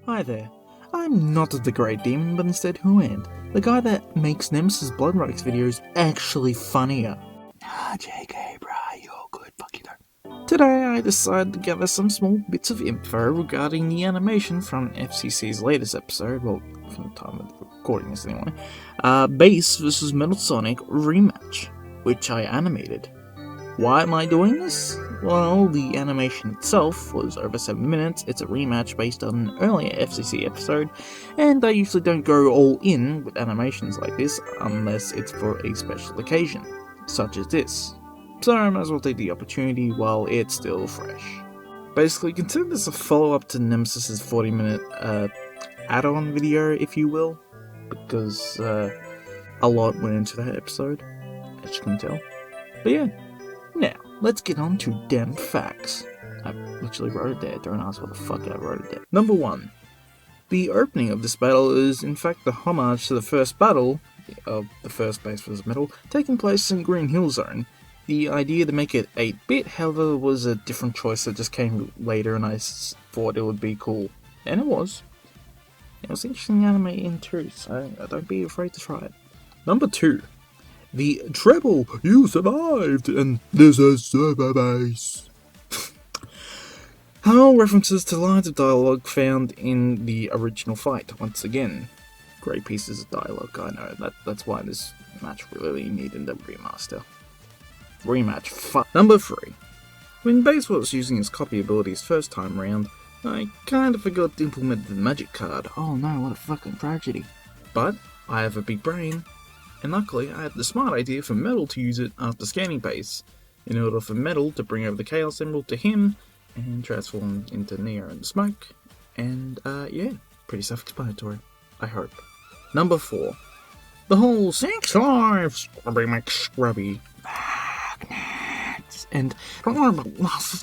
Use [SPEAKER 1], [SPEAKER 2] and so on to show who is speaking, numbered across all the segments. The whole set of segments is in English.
[SPEAKER 1] Hi there. I'm not the Great Demon, but instead Whoand, the guy that makes Nemesis Blood Relics videos actually funnier. JK, bruh, you're good, fuck you though. Today I decided to gather some small bits of info regarding the animation from FCC's latest episode, well, from the time of the recording this anyway, Bass vs Metal Sonic Rematch, which I animated. Why am I doing this? Well, the animation itself was over 7 minutes, it's a rematch based on an earlier FCC episode, and I usually don't go all in with animations like this unless it's for a special occasion, such as this. So I might as well take the opportunity while it's still fresh. Basically, consider this a follow-up to Nemesis's 40-minute add-on video, if you will, because a lot went into that episode, as you can tell. But yeah. Now, let's get on to damn facts. I literally wrote it there, don't ask what the fuck I wrote it there. Number 1. The opening of this battle is in fact the homage to the first battle of the first Bass vs Metal, taking place in Green Hill Zone. The idea to make it 8-bit, however, was a different choice that just came later, and I thought it would be cool. And it was. It was interesting animating too, so don't be afraid to try it. Number 2. The treble, you survived, and this is super bass. All references to lines of dialogue found in the original fight, once again. Great pieces of dialogue, I know, that's why this match really needed a remaster. Rematch, Number 3. When Bass was using his copy abilities first time round, I kinda forgot to implement the magic card. Oh no, what a fucking tragedy. But I have a big brain, and luckily I had the smart idea for Metal to use it after scanning Bass, in order for Metal to bring over the Chaos Emerald to him, and transform into Neo in the smoke, and yeah, pretty self-explanatory, I hope. Number 4. The whole 6 lives, Scrubby McScrubby, magnets, and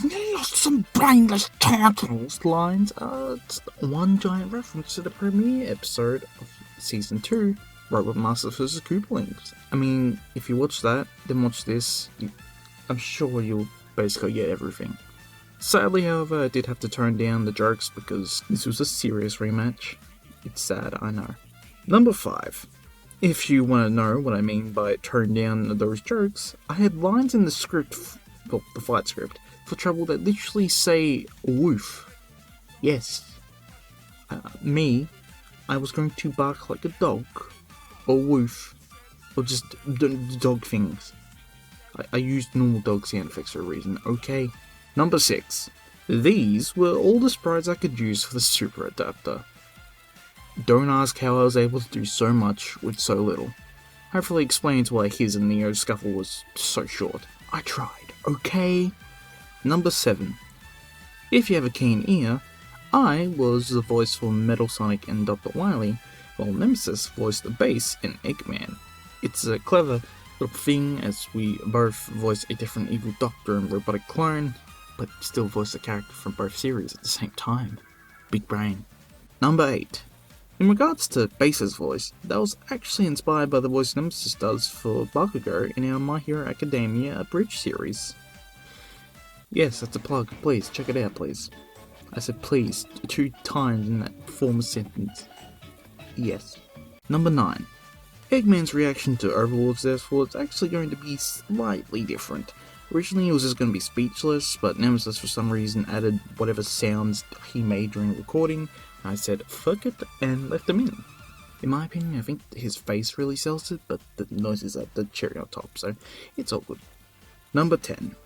[SPEAKER 1] some brainless turtles lines are just one giant reference to the premiere episode of Season 2, Robot Master vs. Koopalings. I mean, if you watch that, then watch this, I'm sure you'll basically get everything. Sadly, however, I did have to tone down the jokes because this was a serious rematch. It's sad, I know. Number 5. If you want to know what I mean by tone down those jokes, I had lines in the script, well, the fight script, for trouble that literally say woof. Yes. I was going to bark like a dog. Or woof, or just dog things. I used normal dog sound effects for a reason, okay? Number 6. These were all the sprites I could use for the super adapter. Don't ask how I was able to do so much with so little. Hopefully explains why his and Neo's scuffle was so short. I tried, okay? Number 7. If you have a keen ear, I was the voice for Metal Sonic and Dr. Wily, while Nemesis voiced the Bass in Eggman. It's a clever little thing as we both voice a different evil doctor and robotic clone, but still voice a character from both series at the same time. Big brain. Number 8. In regards to Bass's voice, that was actually inspired by the voice Nemesis does for Bakugo in our My Hero Academia Abridged series. Yes, that's a plug. Please, check it out, please. I said please 2 times in that former sentence. Yes. Number 9. Eggman's reaction to Overlord's death was actually going to be slightly different. Originally it was just going to be speechless, but Nemesis for some reason added whatever sounds he made during recording. I said fuck it and left him in. In my opinion, I think his face really sells it, but the noises are the cherry on top, so it's all good. Number 10.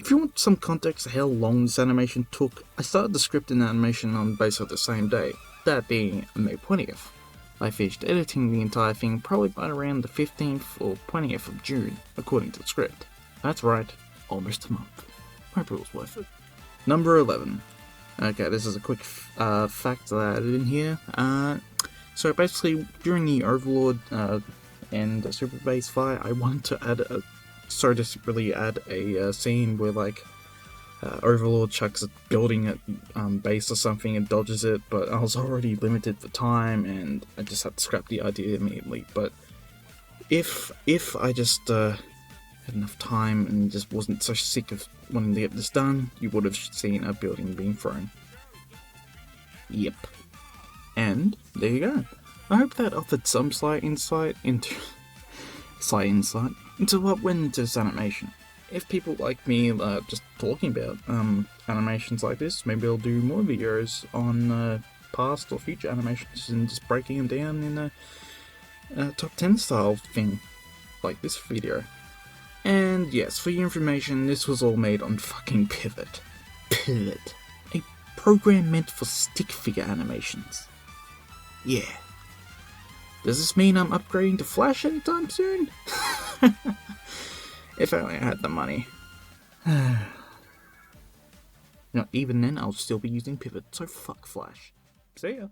[SPEAKER 1] If you want some context to how long this animation took, I started the script and animation on basically the same day, that being May 20th. I finished editing the entire thing probably by around the 15th or 20th of June, according to the script. That's right, almost a month. Hope it was worth it. Number 11. Okay, this is a quick fact that I added in here. So basically, during the Overlord and the Super Bass fight, I wanted to add a scene where like Overlord chucks a building at Bass or something and dodges it, but I was already limited for time and I just had to scrap the idea immediately. But if I just had enough time and just wasn't so sick of wanting to get this done, you would have seen a building being thrown. Yep. And there you go. I hope that offered some slight insight into what went into this animation. If people like me just talking about animations like this, maybe I'll do more videos on past or future animations and just breaking them down in a top 10 style thing, like this video. And yes, for your information, this was all made on fucking Pivot. Pivot. A program meant for stick figure animations. Yeah. Does this mean I'm upgrading to Flash anytime soon? If only I had the money. Even then, I'll still be using Pivot, so fuck Flash. See ya.